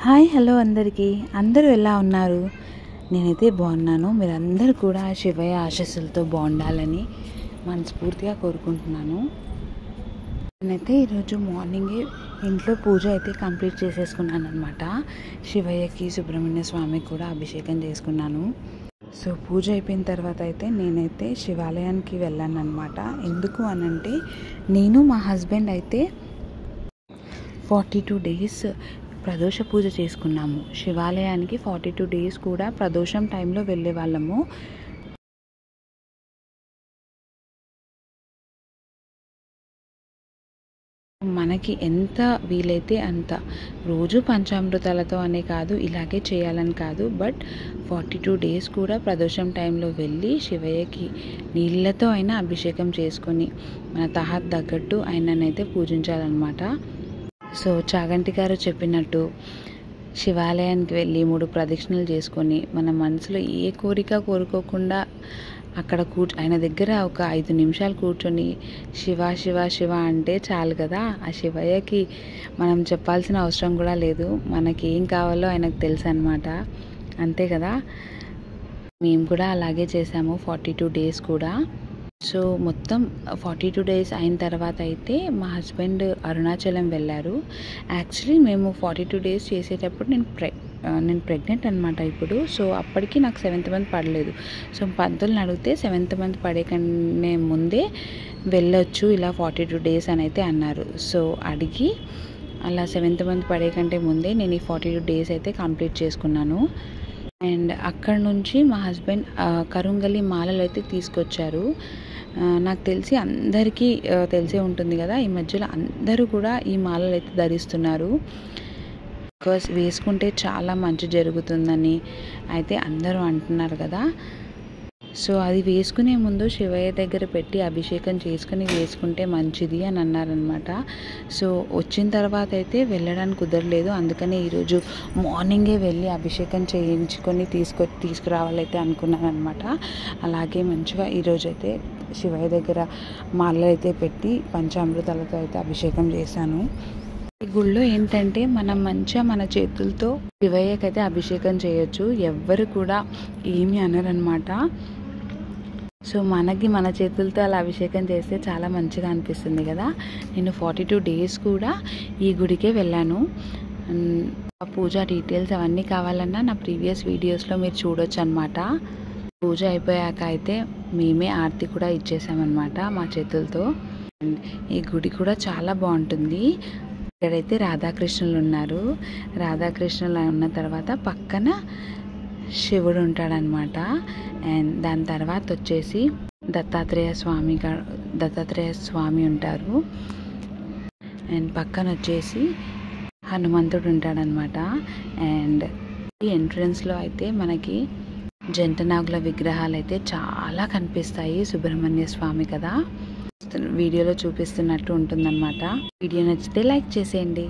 Hi hello అందరికీ అందరూ ఎలా ఉన్నారు? నేనైతే బాగున్నాను. మీరందరూ కూడా శివయ్య ఆశీస్సులతో బాగుండాలని మనస్ఫూర్తిగా కోరుకుంటున్నాను. నేనైతే ఈరోజు మార్నింగే ఇంట్లో పూజ అయితే కంప్లీట్ చేసేసుకున్నాను అనమాట. శివయ్యకి సుబ్రహ్మణ్య స్వామికి కూడా అభిషేకం చేసుకున్నాను. సో పూజ అయిపోయిన తర్వాత అయితే నేనైతే శివాలయానికి వెళ్ళాను అనమాట. ఎందుకు అనంటే నేను మా హస్బెండ్ అయితే 42 days ప్రదోష పూజ చేసుకున్నాము. శివాలయానికి 42 days కూడా ప్రదోషం టైంలో వెళ్ళే వాళ్ళము. మనకి ఎంత వీలైతే అంత రోజు పంచామృతాలతో అనే కాదు, ఇలాగే చేయాలని కాదు, బట్ 42 days కూడా ప్రదోషం టైంలో వెళ్ళి శివయ్యకి నీళ్ళతో అయినా అభిషేకం చేసుకొని మన తహత్ తగ్గట్టు ఆయననైతే పూజించాలన్నమాట. సో చాగంటి గారు చెప్పినట్టు శివాలయానికి వెళ్ళి 3 ప్రదక్షిణలు చేసుకొని మన మనసులో ఏ కోరిక కోరుకోకుండా అక్కడ ఆయన దగ్గర ఒక 5 నిమిషాలు కూర్చొని శివ శివ శివ అంటే చాలు కదా. ఆ శివయ్యకి మనం చెప్పాల్సిన అవసరం కూడా లేదు. మనకి ఏం కావాలో ఆయనకు తెలుసు అన్నమాట. అంతే కదా. మేము కూడా అలాగే చేసాము 42 days కూడా. సో మొత్తం 42 days అయిన తర్వాత అయితే మా హస్బెండ్ అరుణాచలం వెళ్ళారు. యాక్చువల్లీ మేము 42 days చేసేటప్పుడు నేను ప్రెగ్నెంట్ అనమాట ఇప్పుడు. సో అప్పటికి నాకు 7th month పడలేదు. సో పంతుల్ని అడిగితే 7th month పడే కన్నా ముందే వెళ్ళొచ్చు ఇలా 42 days అని అయితే అన్నారు. సో అడిగి అలా 7th month పడే కంటే ముందే నేను ఈ 42 days అయితే కంప్లీట్ చేసుకున్నాను. అండ్ అక్కడ నుంచి మా హస్బెండ్ కరుంగలి మాలలు అయితే తీసుకొచ్చారు. నాకు తెలిసి అందరికీ తెలిసే ఉంటుంది కదా, ఈ మధ్యలో అందరూ కూడా ఈ మాలలు అయితే ధరిస్తున్నారు. బికాస్ వేసుకుంటే చాలా మంచి జరుగుతుందని అయితే అందరూ అంటున్నారు కదా. సో అది వేసుకునే ముందు శివయ్య దగ్గర పెట్టి అభిషేకం చేసుకుని వేసుకుంటే మంచిది అని అన్నారనమాట. సో వచ్చిన తర్వాత అయితే వెళ్ళడానికి కుదరలేదు. అందుకని ఈరోజు మార్నింగే వెళ్ళి అభిషేకం చేయించుకొని తీసుకురావాలైతే అనుకున్నాను అనమాట. అలాగే మంచిగా ఈరోజు అయితే శివయ్య దగ్గర మాలలు అయితే పెట్టి పంచామృతాలతో అయితే అభిషేకం చేశాను. ఈ గుళ్ళో ఏంటంటే మనం మంచిగా మన చేతులతో శివయ్యకైతే అభిషేకం చేయొచ్చు. ఎవ్వరు కూడా ఏమీ అనరనమాట. సో మనకి మన చేతులతో అలా అభిషేకం చేస్తే చాలా మంచిగా అనిపిస్తుంది కదా. నేను 42 days కూడా ఈ గుడికే వెళ్ళాను. ఆ పూజ డీటెయిల్స్ అవన్నీ కావాలన్నా నా ప్రీవియస్ వీడియోస్లో మీరు చూడొచ్చు అనమాట. పూజ అయిపోయాక అయితే మేమే ఆరతి కూడా ఇచ్చేసామన్నమాట మా చేతులతో. ఈ గుడి కూడా చాలా బాగుంటుంది. ఇక్కడైతే రాధాకృష్ణులు ఉన్నారు. రాధాకృష్ణులు ఉన్న తర్వాత పక్కన శివుడు ఉంటాడనమాట. అండ్ దాని తర్వాత వచ్చేసి దత్తాత్రేయ స్వామి ఉంటారు. అండ్ పక్కన వచ్చేసి హనుమంతుడు ఉంటాడనమాట. అండ్ ఈ ఎంట్రన్స్లో అయితే మనకి జంటనాగుల విగ్రహాలు అయితే చాలా కనిపిస్తాయి. సుబ్రహ్మణ్య స్వామి కదా, వీడియోలో చూపిస్తున్నట్టు ఉంటుందన్నమాట. వీడియో నచ్చితే లైక్ చేసేయండి.